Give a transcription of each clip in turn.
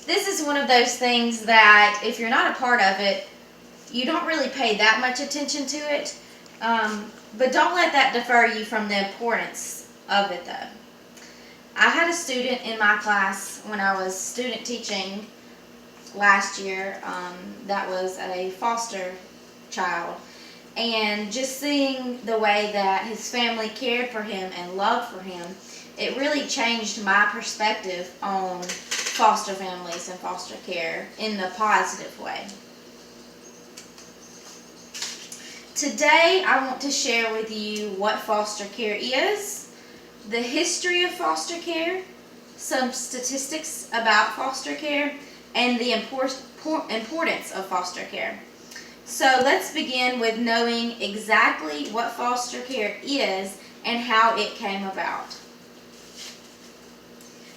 this is one of those things that if you're not a part of it, you don't really pay that much attention to it. But don't let that defer you from the importance of it, though. I had a student in my class when I was student teaching last year that was a foster child. And just seeing the way that his family cared for him and loved for him, it really changed my perspective on foster families and foster care in the positive way. Today I want to share with you what foster care is, the history of foster care, some statistics about foster care, and the importance of foster care. So let's begin with knowing exactly what foster care is and how it came about.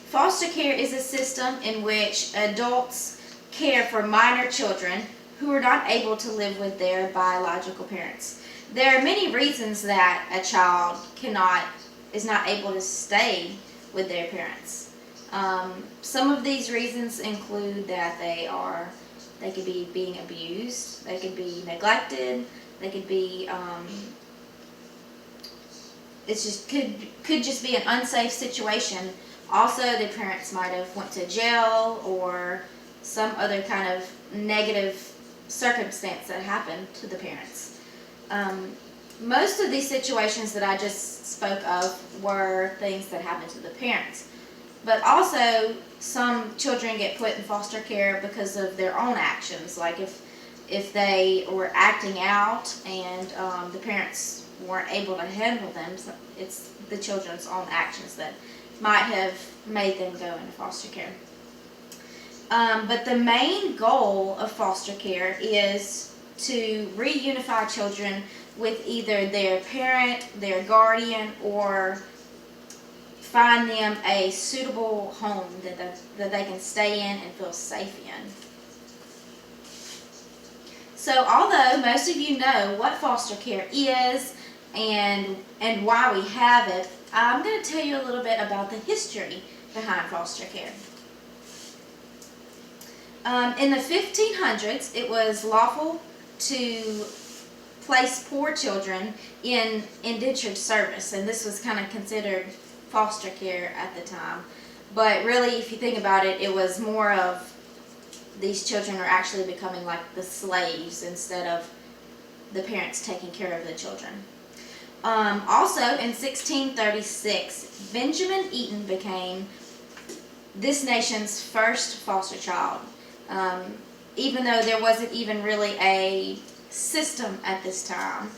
Foster care is a system in which adults care for minor children who are not able to live with their biological parents. There are many reasons that a child is not able to stay with their parents. Some of these reasons include that they could be being abused, they could be neglected, they could be could just be an unsafe situation. Also, the parents might have went to jail or some other kind of negative circumstance that happened to the parents. Most of these situations that I just spoke of were things that happened to the parents. But also, some children get put in foster care because of their own actions. Like if they were acting out and the parents weren't able to handle them, so it's the children's own actions that might have made them go into foster care. But the main goal of foster care is to reunify children with either their parent, their guardian, or find them a suitable home that they can stay in and feel safe in. So although most of you know what foster care is and why we have it, I'm going to tell you a little bit about the history behind foster care. In the 1500s, it was lawful to place poor children in indentured service, and this was kind of considered foster care at the time. But really, if you think about it, it was more of these children are actually becoming like the slaves instead of the parents taking care of the children. Also, in 1636, Benjamin Eaton became this nation's first foster child. Even though there wasn't even really a system at this time.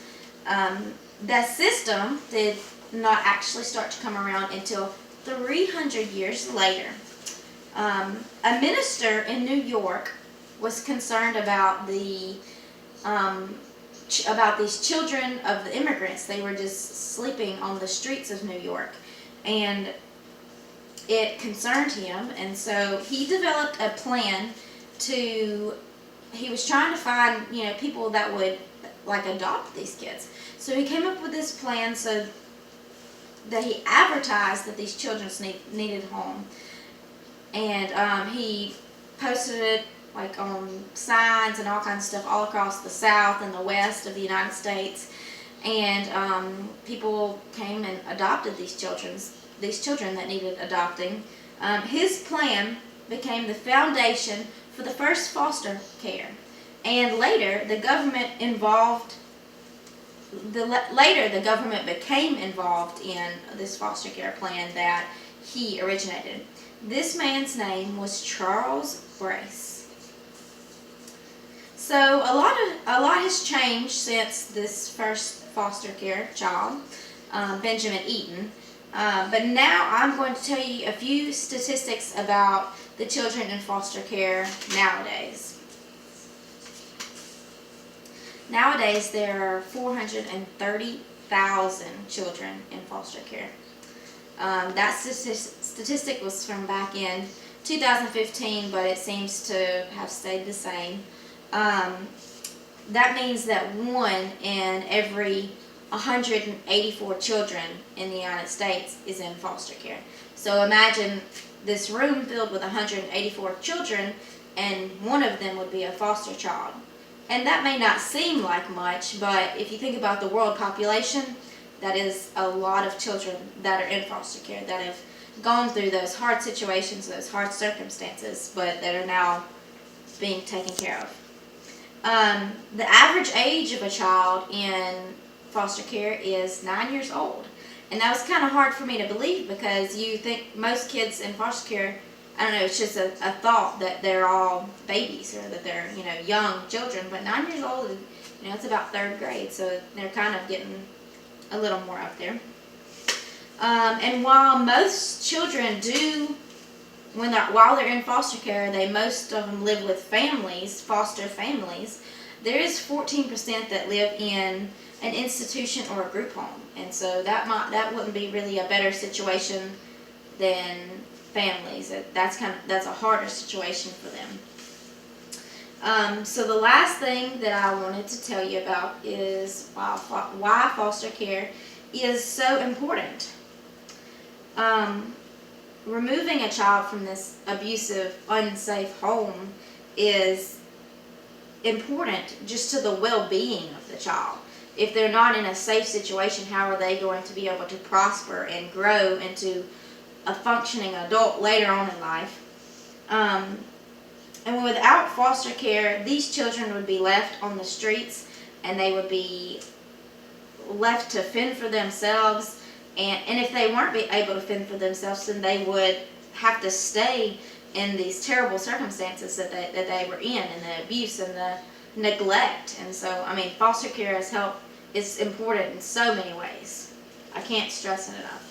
That system did not actually start to come around until 300 years later. A minister in New York was concerned about these children of the immigrants. They were just sleeping on the streets of New York, and it concerned him, and so he developed a plan he was trying to find, people that would like adopt these kids. So he came up with this plan so that he advertised that these children needed a home. And he posted it like on signs and all kinds of stuff all across the South and the West of the United States. And people came and adopted these children that needed adopting. His plan became the foundation for the first foster care, and later the government became involved in this foster care plan that he originated. This man's name was Charles Brace. So a lot has changed since this first foster care child, Benjamin Eaton. But now I'm going to tell you a few statistics about the children in foster care nowadays. Nowadays, there are 430,000 children in foster care. That statistic was from back in 2015, but it seems to have stayed the same. That means that 1 in every 184 children in the United States is in foster care. So imagine this room filled with 184 children, and one of them would be a foster child. And that may not seem like much, but if you think about the world population, that is a lot of children that are in foster care, that have gone through those hard situations, those hard circumstances, but that are now being taken care of. The average age of a child in foster care is 9 years old. And that was kind of hard for me to believe, because you think most kids in foster care, I don't know, it's just a thought that they're all babies, or that they're, young children. But 9 years old, it's about third grade, so they're kind of getting a little more up there. And while most children do, while they're in foster care, most of them live with families, foster families. There is 14% that live in an institution or a group home, and so that wouldn't be really a better situation than families. That's a harder situation for them. So the last thing that I wanted to tell you about is why foster care is so important. Removing a child from this abusive, unsafe home is important just to the well-being of the child. If they're not in a safe situation, how are they going to be able to prosper and grow into a functioning adult later on in life? And without foster care, these children would be left on the streets, and they would be left to fend for themselves. And if they weren't able to fend for themselves, then they would have to stay in these terrible circumstances that they were in, and the abuse and the neglect. And so, foster care is important in so many ways. I can't stress it enough.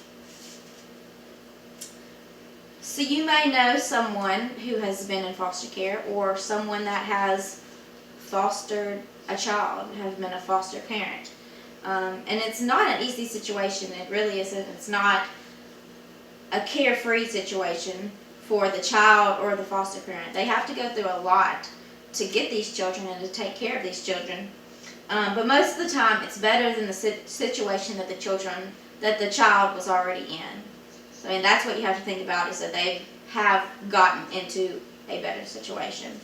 So you may know someone who has been in foster care, or someone that has fostered a child, have been a foster parent. And it's not an easy situation. It really isn't. It's not a carefree situation for the child or the foster parent. They have to go through a lot to get these children and to take care of these children. But most of the time, it's better than the situation that the child was already in. So, that's what you have to think about, is that they have gotten into a better situation.